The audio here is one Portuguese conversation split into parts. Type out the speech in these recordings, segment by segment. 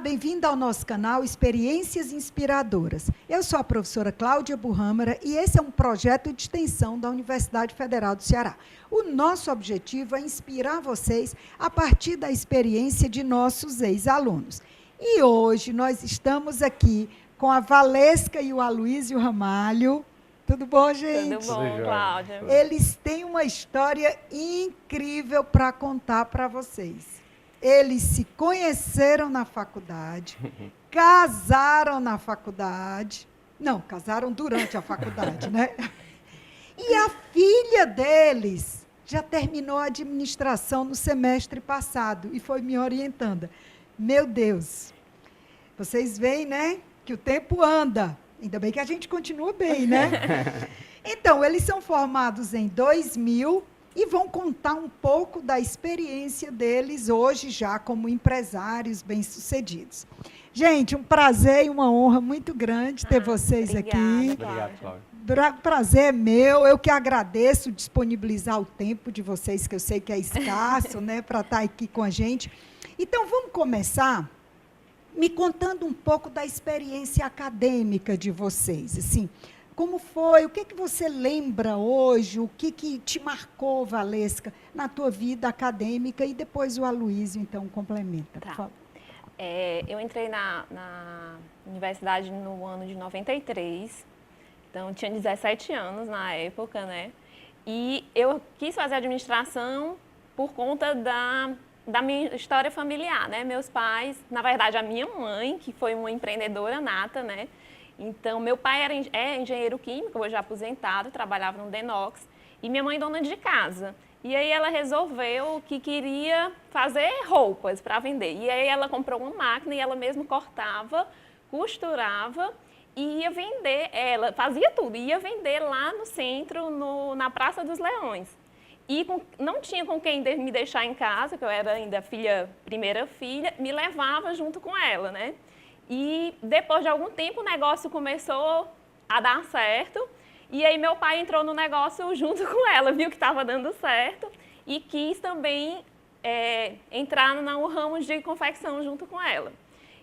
bem-vindo ao nosso canal Experiências Inspiradoras. Eu sou a professora Cláudia Burrâmara e esse é um projeto de extensão da Universidade Federal do Ceará. O nosso objetivo é inspirar vocês a partir da experiência de nossos ex-alunos. E hoje nós estamos aqui com a Valesca e o Aloísio Ramalho. Tudo bom, gente? Tudo bom, Cláudia. Eles têm uma história incrível para contar para vocês. Eles se conheceram na faculdade, casaram na faculdade. Não, casaram durante a faculdade, né? E a filha deles já terminou a administração no semestre passado e foi me orientando. Meu Deus, vocês veem, né, que o tempo anda. Ainda bem que a gente continua bem, né? Então, eles são formados em 2000 e vão contar um pouco da experiência deles hoje já como empresários bem-sucedidos. Gente, um prazer e uma honra muito grande ter vocês aqui. Obrigado, Cláudia. O prazer é meu, eu que agradeço disponibilizar o tempo de vocês, que eu sei que é escasso, né, para estar aqui com a gente. Então, vamos começar me contando um pouco da experiência acadêmica de vocês, assim, como foi, o que você lembra hoje, o que te marcou, Valesca, na tua vida acadêmica, e depois o Aloísio, então, complementa, por favor. Eu entrei na universidade no ano de 93, então eu tinha 17 anos na época, né? E eu quis fazer administração por conta da minha história familiar, né? Meus pais, na verdade, a minha mãe, que foi uma empreendedora nata, né? Então, meu pai é engenheiro químico, hoje aposentado, trabalhava no Denox, e minha mãe dona de casa. E aí ela resolveu que queria fazer roupas para vender. E aí ela comprou uma máquina e ela mesma cortava, costurava e ia vender. Ela fazia tudo, ia vender lá no centro, na Praça dos Leões. E não tinha com quem me deixar em casa, que eu era ainda primeira filha, me levava junto com ela, né? E depois de algum tempo o negócio começou a dar certo, e aí meu pai entrou no negócio junto com ela, viu que estava dando certo e quis também entrar no ramo de confecção junto com ela.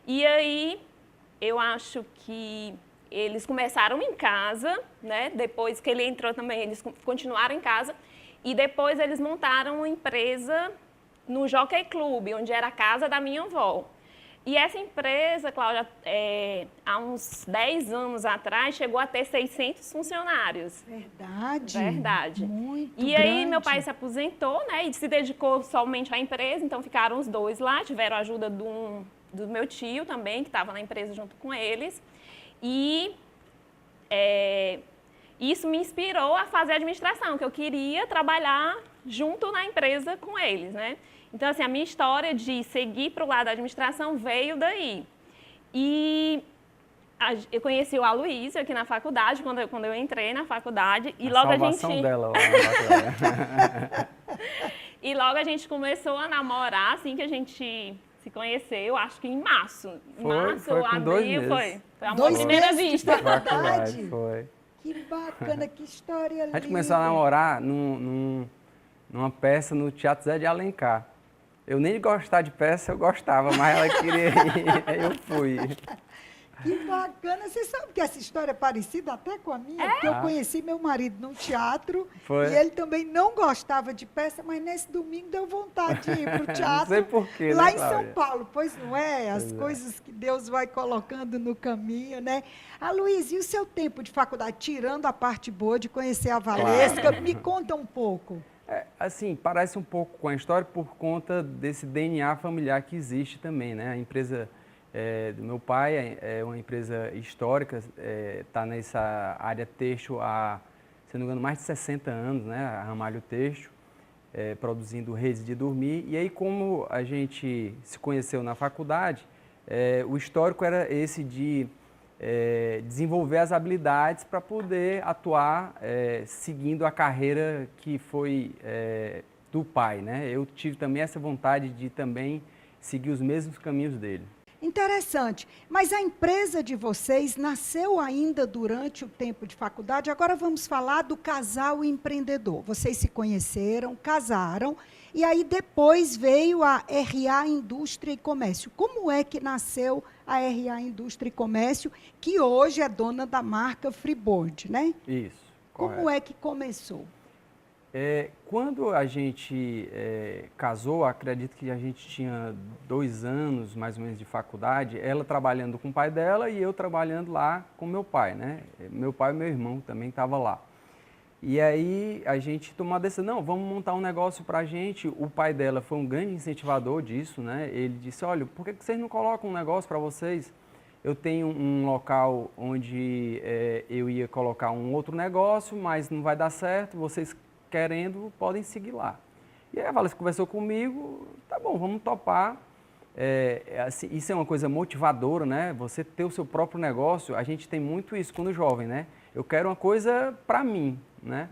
E aí eu acho que eles começaram em casa, né? Depois que ele entrou também, eles continuaram em casa. E depois eles montaram uma empresa no Jockey Club, onde era a casa da minha avó. E essa empresa, Cláudia, há uns 10 anos atrás, chegou a ter 600 funcionários. Verdade? Verdade. Muito E grande. aí meu pai se aposentou, né, e se dedicou somente à empresa, então ficaram os dois lá, tiveram a ajuda do meu tio também, que estava na empresa junto com eles. E isso me inspirou a fazer administração, que eu queria trabalhar junto na empresa com eles, né? Então, assim, a minha história de seguir para o lado da administração veio daí. E eu conheci o Aloísio aqui na faculdade, quando eu entrei na faculdade. E logo a gente... dela lá na faculdade. E logo a gente começou a namorar, assim que a gente se conheceu, acho que em março. Foi com 2 meses. Foi amor à primeira vista. Verdade? Foi. Que bacana, que história linda. A gente começou a namorar numa peça no Teatro Zé de Alencar. Eu nem de gostar de peça, eu gostava, mas ela queria ir, aí eu fui. Que bacana. Você sabe que essa história é parecida até com a minha? Porque eu conheci meu marido num teatro e ele também não gostava de peça, mas nesse domingo deu vontade de ir para o teatro. Não sei porquê, lá né, em São Paulo. Pois não é? As coisas que Deus vai colocando no caminho, né? Aloísio, e o seu tempo de faculdade, tirando a parte boa de conhecer a Valesca, me conta um pouco. Assim, parece um pouco com a história por conta desse DNA familiar que existe também, né? A empresa do meu pai é uma empresa histórica, está nessa área têxtil há, se não me engano, mais de 60 anos, né? A Ramalho Têxtil, produzindo redes de dormir. E aí, como a gente se conheceu na faculdade, o histórico era esse de desenvolver as habilidades para poder atuar seguindo a carreira que foi do pai, né? Eu tive também essa vontade de também seguir os mesmos caminhos dele. Interessante. Mas a empresa de vocês nasceu ainda durante o tempo de faculdade. Agora vamos falar do casal empreendedor. Vocês se conheceram, casaram, e aí depois veio a RA Indústria e Comércio. Como é que nasceu a RA Indústria e Comércio, que hoje é dona da marca Freeboard, né? Isso, Como correto. é que começou? Quando a gente casou, acredito que a gente tinha 2 anos, mais ou menos, de faculdade, ela trabalhando com o pai dela e eu trabalhando lá com meu pai, né? Meu pai e meu irmão também estavam lá. E aí a gente tomou a decisão, não, vamos montar um negócio para a gente. O pai dela foi um grande incentivador disso, né? Ele disse, olha, por que vocês não colocam um negócio para vocês? Eu tenho um local onde eu ia colocar um outro negócio, mas não vai dar certo, vocês querendo, podem seguir lá. E aí a Valesca conversou comigo, tá bom, vamos topar. Assim, isso é uma coisa motivadora, né? Você ter o seu próprio negócio, a gente tem muito isso quando jovem, né? Eu quero uma coisa para mim, né?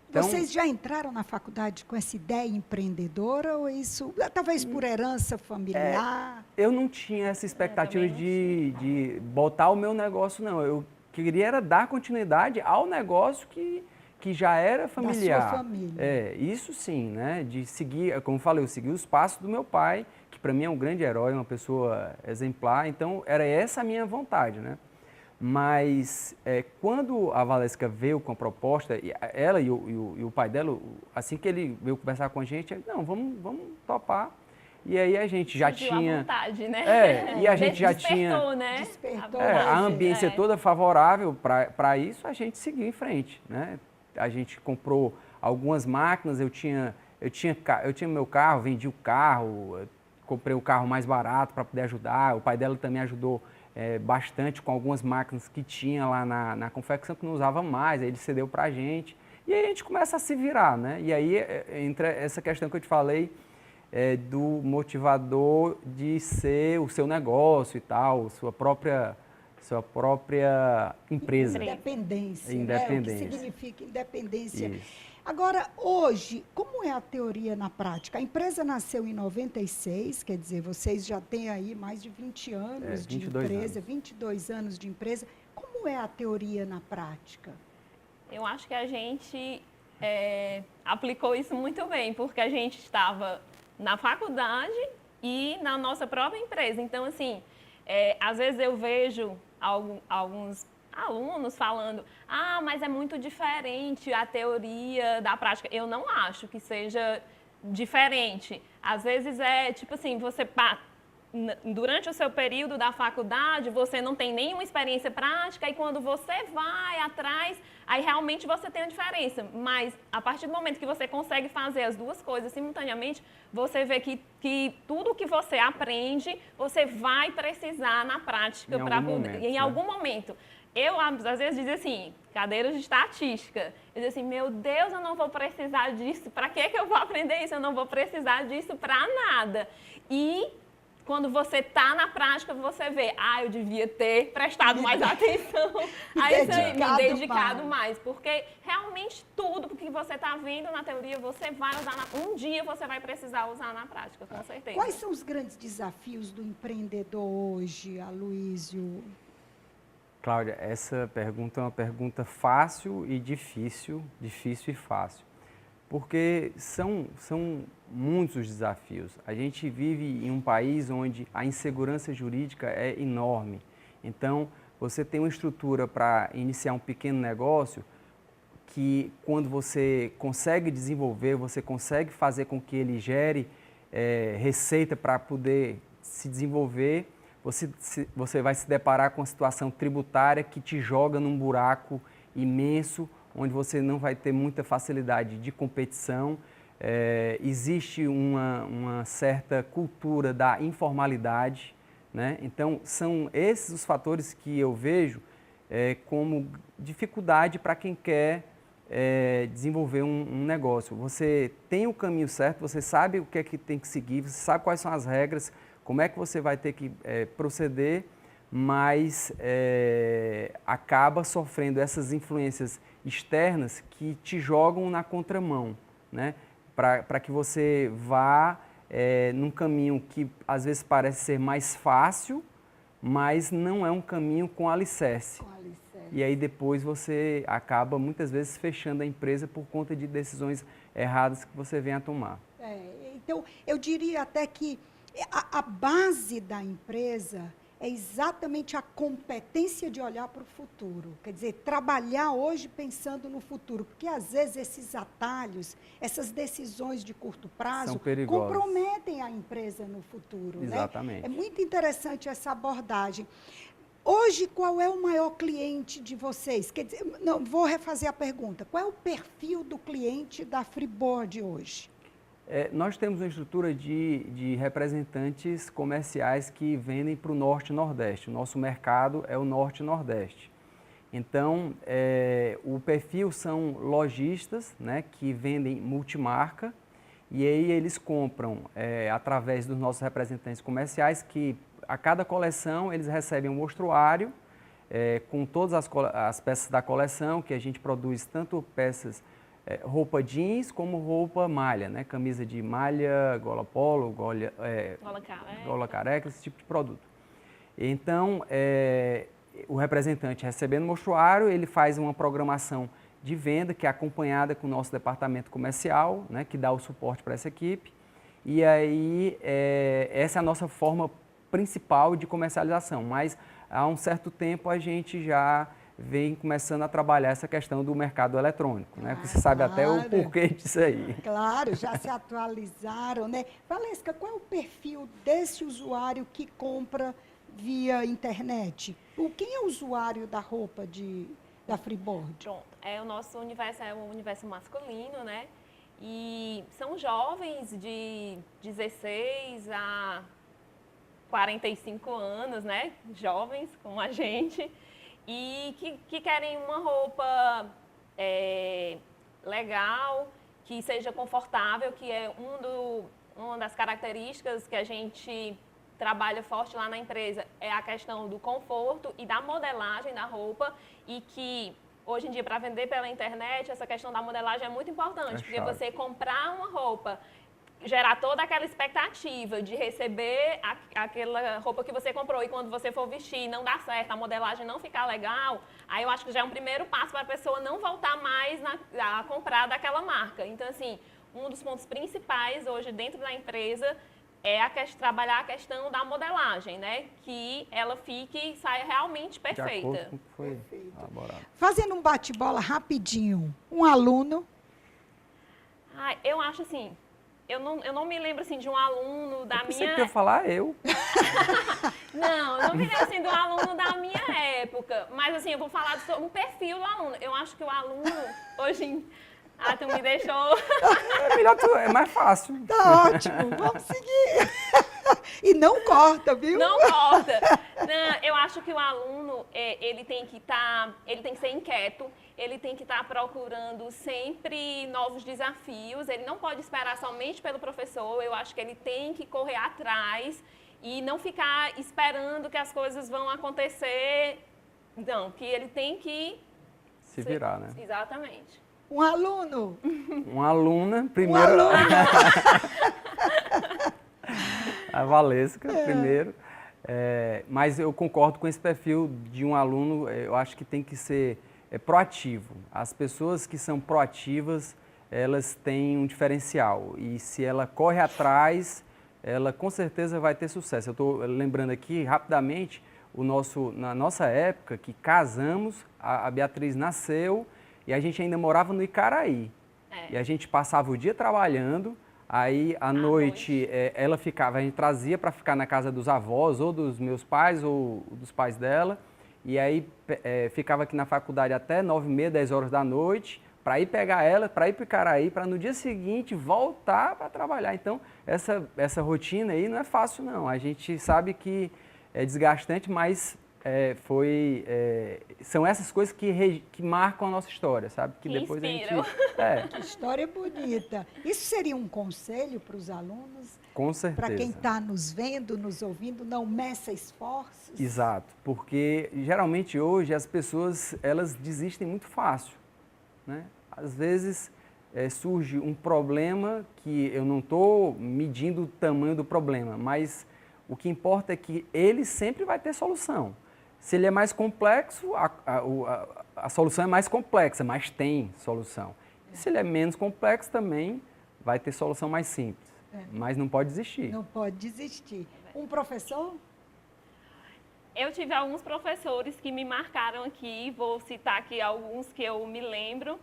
Então, Vocês já entraram na faculdade com essa ideia empreendedora ou isso, talvez por herança familiar? eu não tinha essa expectativa também não de botar o meu negócio, não. Eu queria era dar continuidade ao negócio que já era familiar. Da sua família. Isso sim, né? De seguir, como eu falei, eu segui os passos do meu pai, que para mim é um grande herói, uma pessoa exemplar. Então, era essa a minha vontade, né? Mas quando a Valesca veio com a proposta, ela e o pai dela, assim que ele veio conversar com a gente, não, vamos topar. E aí a gente já Surgiu tinha... a vontade, né? E a gente já tinha... Despertou, né? Despertou. a ambiência é. toda favorável para isso, a gente seguiu em frente, né? A gente comprou algumas máquinas, eu tinha meu carro, vendi o carro, comprei o carro mais barato para poder ajudar, o pai dela também ajudou bastante com algumas máquinas que tinha lá na confecção que não usava mais, aí ele cedeu para a gente, e aí a gente começa a se virar, né? E aí entra essa questão que eu te falei, do motivador de ser o seu negócio e tal, sua própria empresa. Independência. Independência. Né? O que significa independência. Isso. Agora, hoje, como é a teoria na prática? A empresa nasceu em 96, quer dizer, vocês já têm aí mais de 20 anos de 22 empresa, anos. 22 anos de empresa. Como é a teoria na prática? Eu acho que a gente aplicou isso muito bem, porque a gente estava na faculdade e na nossa própria empresa. Então, assim, às vezes eu vejo alguns alunos falando, mas é muito diferente a teoria da prática. Eu não acho que seja diferente. Às vezes tipo assim, durante o seu período da faculdade, você não tem nenhuma experiência prática e quando você vai atrás, aí realmente você tem a diferença. Mas a partir do momento que você consegue fazer as duas coisas simultaneamente, você vê que tudo que você aprende, você vai precisar na prática em algum momento. Eu, às vezes, dizia assim, cadeiras de estatística. Eu dizia assim, meu Deus, eu não vou precisar disso. Para que eu vou aprender isso? Eu não vou precisar disso para nada. E quando você está na prática, você vê, eu devia ter prestado mais atenção, me dedicado mais. Porque realmente tudo que você está vendo na teoria, você vai usar, um dia você vai precisar usar na prática, com certeza. Quais são os grandes desafios do empreendedor hoje, Aloísio? Cláudia, essa pergunta é uma pergunta fácil e difícil e fácil, porque são muitos os desafios. A gente vive em um país onde a insegurança jurídica é enorme. Então, você tem uma estrutura para iniciar um pequeno negócio que, quando você consegue desenvolver, você consegue fazer com que ele gere receita para poder se desenvolver, você vai se deparar com uma situação tributária que te joga num buraco imenso, onde você não vai ter muita facilidade de competição. Existe uma certa cultura da informalidade, né? Então, são esses os fatores que eu vejo como dificuldade para quem quer desenvolver um negócio. Você tem o caminho certo, você sabe o que é que tem que seguir, você sabe quais são as regras, como é que você vai ter que proceder, mas acaba sofrendo essas influências externas que te jogam na contramão, né? Para que você vá num caminho que às vezes parece ser mais fácil, mas não é um caminho com alicerce. Com alicerce. E aí depois você acaba muitas vezes fechando a empresa por conta de decisões erradas que você vem a tomar. Então, eu diria até que a base da empresa é exatamente a competência de olhar para o futuro. Quer dizer, trabalhar hoje pensando no futuro. Porque, às vezes, esses atalhos, essas decisões de curto prazo, comprometem a empresa no futuro. Exatamente. Né? É muito interessante essa abordagem. Hoje, qual é o maior cliente de vocês? Quer dizer, não, vou refazer a pergunta. Qual é o perfil do cliente da Freeboard hoje? Nós temos uma estrutura de representantes comerciais que vendem para o Norte e Nordeste. O nosso mercado é o Norte e Nordeste. Então, o perfil são lojistas, né, que vendem multimarca, e aí eles compram através dos nossos representantes comerciais, que a cada coleção eles recebem um mostruário com todas as peças da coleção, que a gente produz tanto peças roupa jeans como roupa malha, né? Camisa de malha, gola polo, gola careca, esse tipo de produto. Então, o representante recebendo o mostruário, ele faz uma programação de venda que é acompanhada com o nosso departamento comercial, né? Que dá o suporte para essa equipe. E aí, essa é a nossa forma principal de comercialização, mas há um certo tempo a gente já vem começando a trabalhar essa questão do mercado eletrônico, né? Você sabe até o porquê disso aí. Claro, já se atualizaram, né? Valesca, qual é o perfil desse usuário que compra via internet? Quem é o usuário da roupa da Freeboard? Pronto, o nosso universo é um universo masculino, né? E são jovens de 16 a 45 anos, né? Jovens como a gente. E que querem uma roupa legal, que seja confortável, que é uma das características que a gente trabalha forte lá na empresa, é a questão do conforto e da modelagem da roupa, e que hoje em dia, para vender pela internet, essa questão da modelagem é muito importante, porque você comprar uma roupa, gerar toda aquela expectativa de receber aquela roupa que você comprou e quando você for vestir não dá certo, a modelagem não ficar legal, aí eu acho que já é um primeiro passo para a pessoa não voltar mais a comprar daquela marca. Então, assim, um dos pontos principais hoje dentro da empresa é trabalhar a questão da modelagem, né? Que ela fique e saia realmente perfeita. De acordo com o que foi elaborado. Fazendo um bate-bola rapidinho, um aluno... Eu acho assim... Eu não me lembro, assim, de um aluno da minha... Você queria falar eu? Não, eu não me lembro, assim, de um aluno da minha época. Mas, assim, eu vou falar sobre o perfil do aluno. Eu acho que o aluno, hoje... tu me deixou... É mais fácil. Tá ótimo, vamos seguir. E não corta, viu? Não corta. Não, eu acho que o aluno, ele tem que ser inquieto, ele tem que estar procurando sempre novos desafios, ele não pode esperar somente pelo professor, eu acho que ele tem que correr atrás e não ficar esperando que as coisas vão acontecer. Não, que ele tem que... Se virar, né? Exatamente. Um aluno. Uma aluna, primeiro... Um aluno. A Valesca, primeiro. Mas eu concordo com esse perfil de um aluno, eu acho que tem que ser proativo. As pessoas que são proativas, elas têm um diferencial. E se ela corre atrás, ela com certeza vai ter sucesso. Eu estou lembrando aqui, rapidamente, na nossa época, que casamos, a Beatriz nasceu e a gente ainda morava no Icaraí. E a gente passava o dia trabalhando. Aí, à noite, ela ficava, a gente trazia para ficar na casa dos avós, ou dos meus pais, ou dos pais dela. E aí, ficava aqui na faculdade até 9h30, 10 horas da noite, para ir pegar ela, para ir para o Icaraí, para no dia seguinte voltar para trabalhar. Então, essa rotina aí não é fácil, não. A gente sabe que é desgastante, mas são essas coisas que marcam a nossa história, sabe? Que depois inspiram. Que história bonita. Isso seria um conselho para os alunos? Com certeza. Para quem está nos vendo, nos ouvindo, não meça esforços? Exato, porque geralmente hoje as pessoas, elas desistem muito fácil, né? Às vezes surge um problema que eu não estou medindo o tamanho do problema, mas O que importa é que ele sempre vai ter solução. Se ele é mais complexo, a solução é mais complexa, mas tem solução. E se ele é menos complexo, também vai ter solução mais simples. Mas não pode desistir. Não pode desistir. Um professor? Eu tive alguns professores que me marcaram aqui, vou citar aqui alguns que eu me lembro.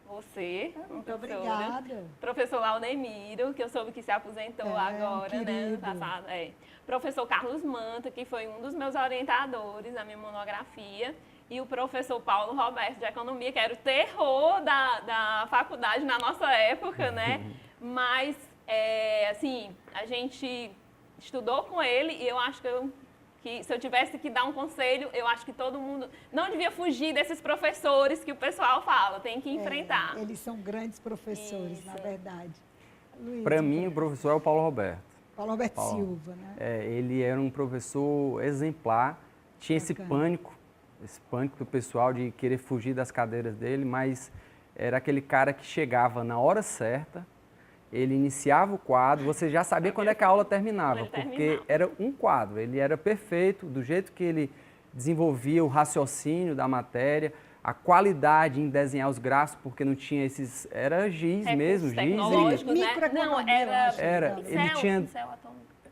Você, Muito professora. obrigada. Professor Laudemiro, que eu soube que se aposentou agora, né, ano passado. Professor Carlos Manta, que foi um dos meus orientadores na minha monografia. E o professor Paulo Roberto, de Economia, que era o terror da faculdade na nossa época, né? Mas, assim, a gente estudou com ele e eu acho que se eu tivesse que dar um conselho, eu acho que todo mundo não devia fugir desses professores que o pessoal fala, tem que enfrentar. Eles são grandes professores, na verdade. Para mim, o professor é o Paulo Roberto. Paulo Roberto Silva, né? Ele era um professor exemplar, tinha esse pânico do pessoal de querer fugir das cadeiras dele, mas era aquele cara que chegava na hora certa, ele iniciava o quadro, você já sabia quando é que a aula terminava, porque era um quadro, ele era perfeito, do jeito que ele desenvolvia o raciocínio da matéria, a qualidade em desenhar os gráficos, porque não tinha esses, era giz mesmo, giz. Tecnológicos, né? Não, era ele tinha,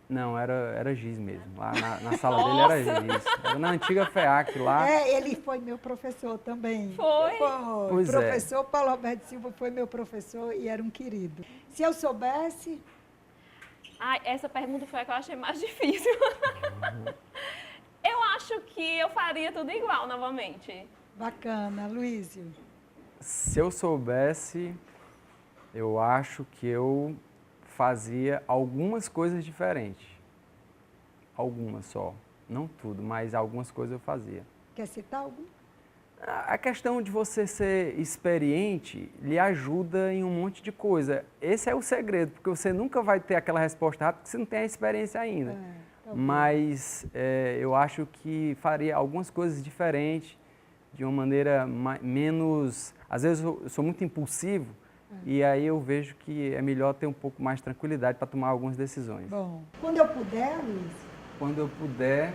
não, era giz mesmo, lá na sala dele era giz, era na antiga FEAC lá. Ele foi meu professor também. Foi? O professor Paulo Roberto Silva foi meu professor e era um querido. Se eu soubesse... Essa pergunta foi a que eu achei mais difícil. Eu acho que eu faria tudo igual novamente. Bacana, Luísio. Se eu soubesse, eu acho que eu fazia algumas coisas diferentes. Algumas só. Não tudo, mas algumas coisas eu fazia. Quer citar algum? A questão de você ser experiente lhe ajuda em um monte de coisa. Esse é o segredo, porque você nunca vai ter aquela resposta rápida, porque você não tem a experiência ainda. Mas eu acho que faria algumas coisas diferentes, de uma maneira menos... Às vezes eu sou muito impulsivo, e aí eu vejo que é melhor ter um pouco mais de tranquilidade para tomar algumas decisões. Bom, quando eu puder, Luiz? Quando eu puder,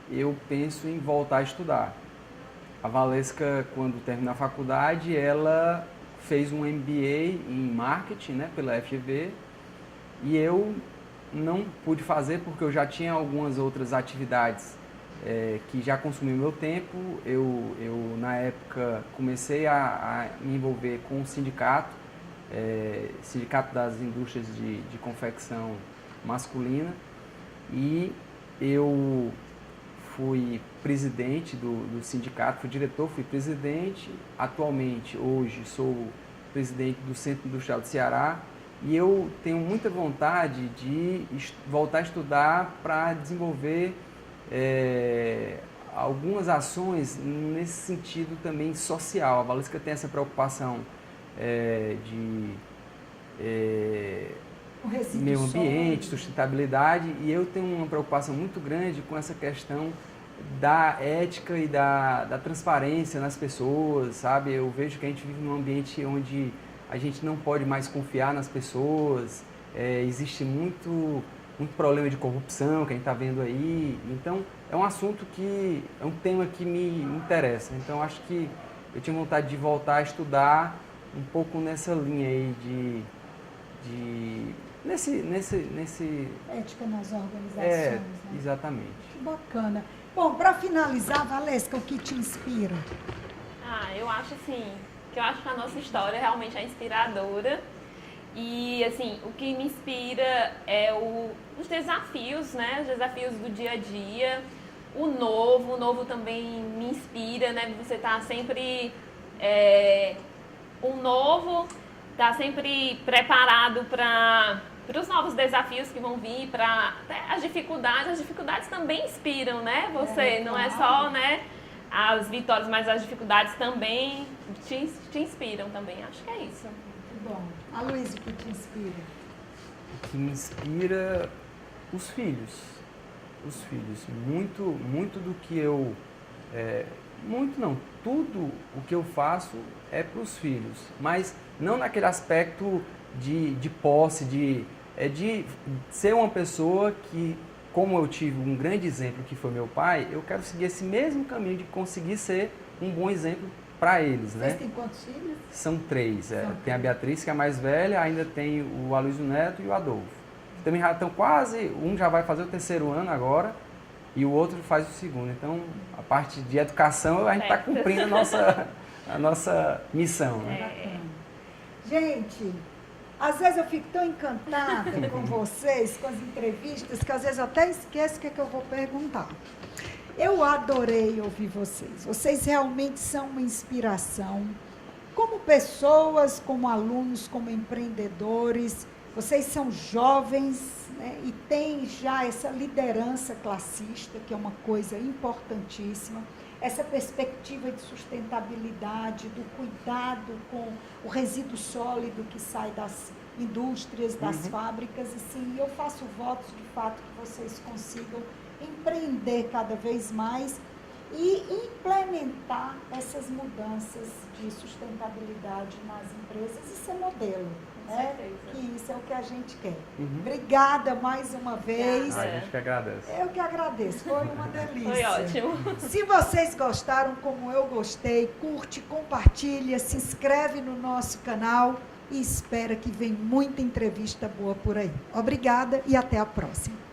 eu penso em voltar a estudar. A Valesca, quando terminar a faculdade, ela fez um MBA em marketing, né, pela FGV, e eu não pude fazer porque eu já tinha algumas outras atividades que já consumiam meu tempo. Eu na época, comecei a me envolver com o sindicato, Sindicato das Indústrias de Confecção Masculina, e eu fui presidente do sindicato, fui diretor, fui presidente. Atualmente, hoje, sou presidente do Centro Industrial do Ceará e eu tenho muita vontade de voltar a estudar para desenvolver algumas ações nesse sentido também social. A Valesca tem essa preocupação de meio ambiente, sustentabilidade, e eu tenho uma preocupação muito grande com essa questão da ética e da transparência nas pessoas, sabe? Eu vejo que a gente vive num ambiente onde a gente não pode mais confiar nas pessoas, existe muito problema de corrupção que a gente está vendo aí, então é um assunto que, é um tema que me interessa, então acho que eu tinha vontade de voltar a estudar um pouco nessa linha aí nesse ética nas organizações, né? Exatamente. Que bacana. Bom, para finalizar, Valesca, o que te inspira? Eu acho assim, que a nossa história realmente é inspiradora. E assim, o que me inspira é os desafios, né? Os desafios do dia a dia. O novo também me inspira, né? Você tá sempre o novo tá sempre preparado para os novos desafios que vão vir, para as dificuldades também inspiram, né? Você não é só, né, as vitórias, mas as dificuldades também te inspiram também. Acho que é isso. Muito bom. A Luísa, o que te inspira? O que me inspira, os filhos. Os filhos. Muito do que eu... muito não, tudo o que eu faço é para os filhos, mas não naquele aspecto de posse, de ser uma pessoa que como eu tive um grande exemplo que foi meu pai, eu quero seguir esse mesmo caminho de conseguir ser um bom exemplo para eles, né? Vocês têm quantos filhos? São três. São Tem a Beatriz, que é a mais velha, ainda tem o Aloysio Neto e o Adolfo. Também já estão quase, um já vai fazer o 3º ano agora e o outro faz o 2º. Então, a parte de educação, a gente está cumprindo a nossa missão, né? Gente, às vezes eu fico tão encantada com vocês, com as entrevistas, que às vezes eu até esqueço o que é que eu vou perguntar. Eu adorei ouvir vocês. Vocês realmente são uma inspiração. Como pessoas, como alunos, como empreendedores, vocês são jovens, né, e têm já essa liderança classista, que é uma coisa importantíssima. Essa perspectiva de sustentabilidade, do cuidado com o resíduo sólido que sai das indústrias, das fábricas. E sim, eu faço votos de fato que vocês consigam empreender cada vez mais e implementar essas mudanças de sustentabilidade nas empresas e ser modelo, né? Que isso é o que a gente quer. Obrigada mais uma vez. A gente que agradece. Eu que agradeço, foi uma delícia. Foi ótimo. Se vocês gostaram, como eu gostei, curte, compartilha, se inscreve no nosso canal e espera que venha muita entrevista boa por aí. Obrigada e até a próxima.